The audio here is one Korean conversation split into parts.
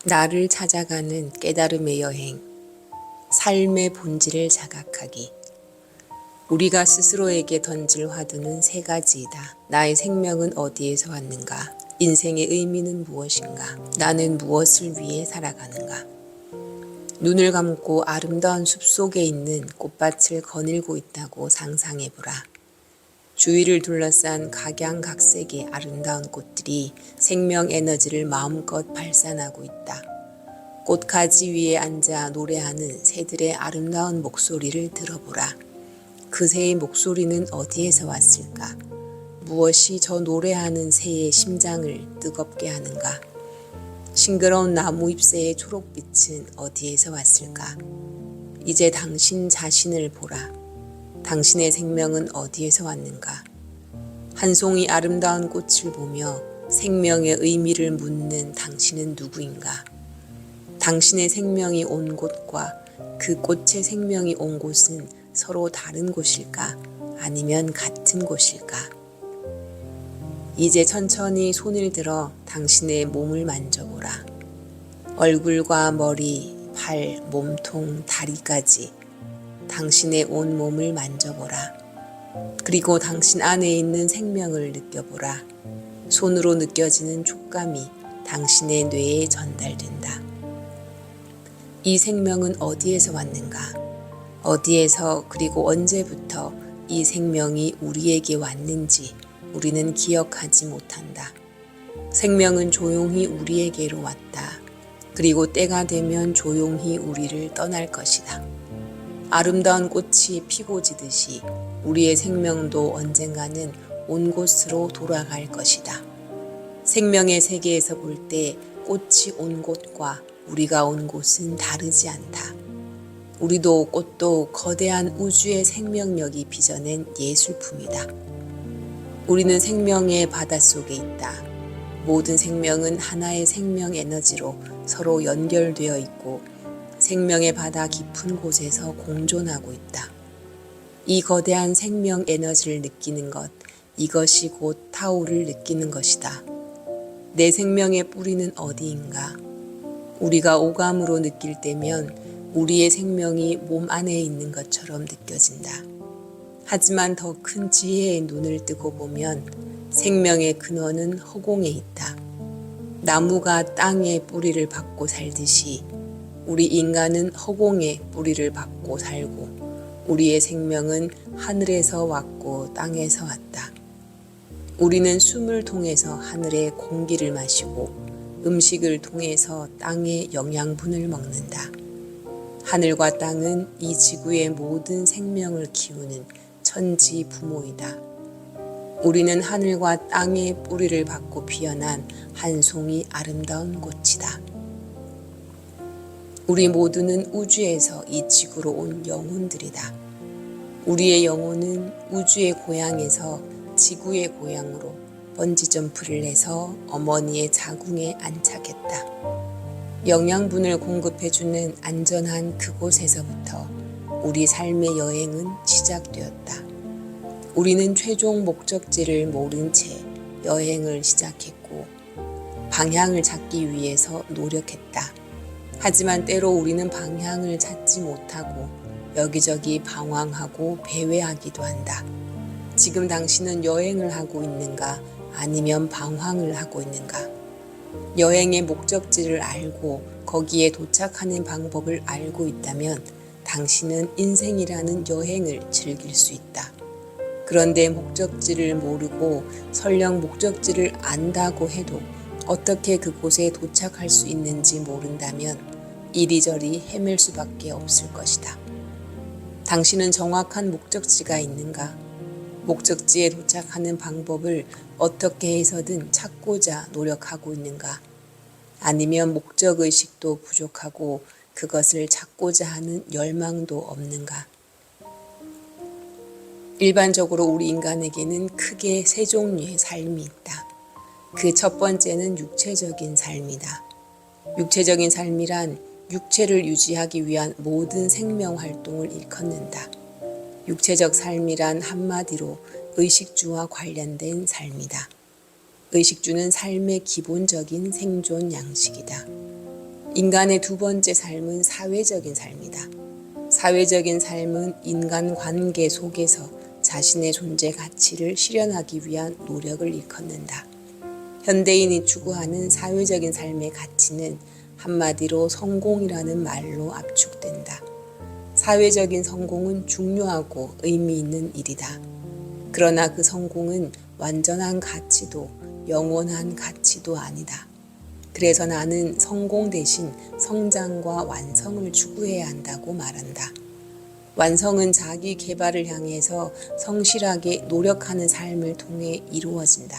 나를 찾아가는 깨달음의 여행, 삶의 본질을 자각하기. 우리가 스스로에게 던질 화두는 세 가지이다. 나의 생명은 어디에서 왔는가? 인생의 의미는 무엇인가? 나는 무엇을 위해 살아가는가? 눈을 감고 아름다운 숲속에 있는 꽃밭을 거닐고 있다고 상상해보라. 주위를 둘러싼 각양각색의 아름다운 꽃들이 생명 에너지를 마음껏 발산하고 있다. 꽃가지 위에 앉아 노래하는 새들의 아름다운 목소리를 들어보라. 그 새의 목소리는 어디에서 왔을까? 무엇이 저 노래하는 새의 심장을 뜨겁게 하는가? 싱그러운 나무 잎새의 초록빛은 어디에서 왔을까? 이제 당신 자신을 보라. 당신의 생명은 어디에서 왔는가? 한 송이 아름다운 꽃을 보며 생명의 의미를 묻는 당신은 누구인가? 당신의 생명이 온 곳과 그 꽃의 생명이 온 곳은 서로 다른 곳일까? 아니면 같은 곳일까? 이제 천천히 손을 들어 당신의 몸을 만져보라. 얼굴과 머리, 발, 몸통, 다리까지 당신의 온 몸을 만져보라. 그리고 당신 안에 있는 생명을 느껴보라. 손으로 느껴지는 촉감이 당신의 뇌에 전달된다. 이 생명은 어디에서 왔는가? 어디에서 그리고 언제부터 이 생명이 우리에게 왔는지 우리는 기억하지 못한다. 생명은 조용히 우리에게로 왔다. 그리고 때가 되면 조용히 우리를 떠날 것이다. 아름다운 꽃이 피고 지듯이 우리의 생명도 언젠가는 온 곳으로 돌아갈 것이다. 생명의 세계에서 볼 때 꽃이 온 곳과 우리가 온 곳은 다르지 않다. 우리도 꽃도 거대한 우주의 생명력이 빚어낸 예술품이다. 우리는 생명의 바닷속에 있다. 모든 생명은 하나의 생명 에너지로 서로 연결되어 있고 생명의 바다 깊은 곳에서 공존하고 있다. 이 거대한 생명 에너지를 느끼는 것, 이것이 곧 타오를 느끼는 것이다. 내 생명의 뿌리는 어디인가? 우리가 오감으로 느낄 때면 우리의 생명이 몸 안에 있는 것처럼 느껴진다. 하지만 더 큰 지혜의 눈을 뜨고 보면 생명의 근원은 허공에 있다. 나무가 땅에 뿌리를 박고 살듯이 우리 인간은 허공에 뿌리를 박고 살고 우리의 생명은 하늘에서 왔고 땅에서 왔다. 우리는 숨을 통해서 하늘의 공기를 마시고 음식을 통해서 땅의 영양분을 먹는다. 하늘과 땅은 이 지구의 모든 생명을 키우는 천지 부모이다. 우리는 하늘과 땅의 뿌리를 받고 피어난 한 송이 아름다운 꽃이다. 우리 모두는 우주에서 이 지구로 온 영혼들이다. 우리의 영혼은 우주의 고향에서 지구의 고향으로 번지점프를 해서 어머니의 자궁에 안착했다. 영양분을 공급해주는 안전한 그곳에서부터 우리 삶의 여행은 시작되었다. 우리는 최종 목적지를 모른 채 여행을 시작했고 방향을 찾기 위해서 노력했다. 하지만 때로 우리는 방향을 찾지 못하고 여기저기 방황하고 배회하기도 한다. 지금 당신은 여행을 하고 있는가? 아니면 방황을 하고 있는가? 여행의 목적지를 알고 거기에 도착하는 방법을 알고 있다면 당신은 인생이라는 여행을 즐길 수 있다. 그런데 목적지를 모르고 설령 목적지를 안다고 해도 어떻게 그곳에 도착할 수 있는지 모른다면 이리저리 헤맬 수밖에 없을 것이다. 당신은 정확한 목적지가 있는가? 목적지에 도착하는 방법을 어떻게 해서든 찾고자 노력하고 있는가? 아니면 목적의식도 부족하고 그것을 찾고자 하는 열망도 없는가? 일반적으로 우리 인간에게는 크게 세 종류의 삶이 있다. 그 첫 번째는 육체적인 삶이다. 육체적인 삶이란 육체를 유지하기 위한 모든 생명 활동을 일컫는다. 육체적 삶이란 한마디로 의식주와 관련된 삶이다. 의식주는 삶의 기본적인 생존 양식이다. 인간의 두 번째 삶은 사회적인 삶이다. 사회적인 삶은 인간관계 속에서 자신의 존재 가치를 실현하기 위한 노력을 일컫는다. 현대인이 추구하는 사회적인 삶의 가치는 한마디로 성공이라는 말로 압축된다. 사회적인 성공은 중요하고 의미 있는 일이다. 그러나 그 성공은 완전한 가치도 영원한 가치도 아니다. 그래서 나는 성공 대신 성장과 완성을 추구해야 한다고 말한다. 완성은 자기 개발을 향해서 성실하게 노력하는 삶을 통해 이루어진다.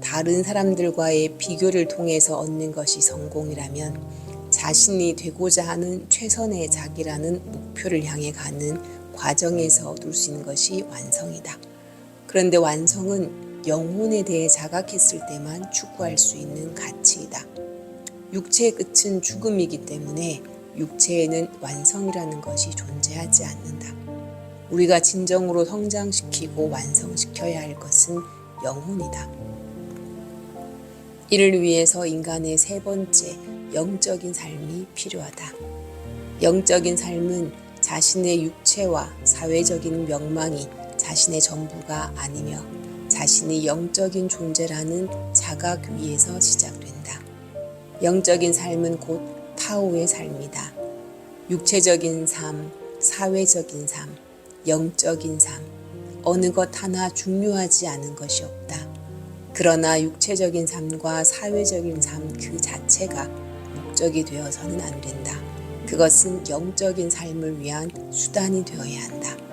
다른 사람들과의 비교를 통해서 얻는 것이 성공이라면 자신이 되고자 하는 최선의 자기라는 목표를 향해 가는 과정에서 얻을 수 있는 것이 완성이다. 그런데 완성은 영혼에 대해 자각했을 때만 추구할 수 있는 가치이다. 육체의 끝은 죽음이기 때문에 육체에는 완성이라는 것이 존재하지 않는다. 우리가 진정으로 성장시키고 완성시켜야 할 것은 영혼이다. 이를 위해서 인간의 세 번째 영적인 삶이 필요하다. 영적인 삶은 자신의 육체와 사회적인 명망이 자신의 전부가 아니며 자신이 영적인 존재라는 자각 위에서 시작된다. 영적인 삶은 곧 타오의 삶이다. 육체적인 삶, 사회적인 삶, 영적인 삶, 어느 것 하나 중요하지 않은 것이 없다. 그러나 육체적인 삶과 사회적인 삶 그 자체가 목적이 되어서는 안 된다. 그것은 영적인 삶을 위한 수단이 되어야 한다.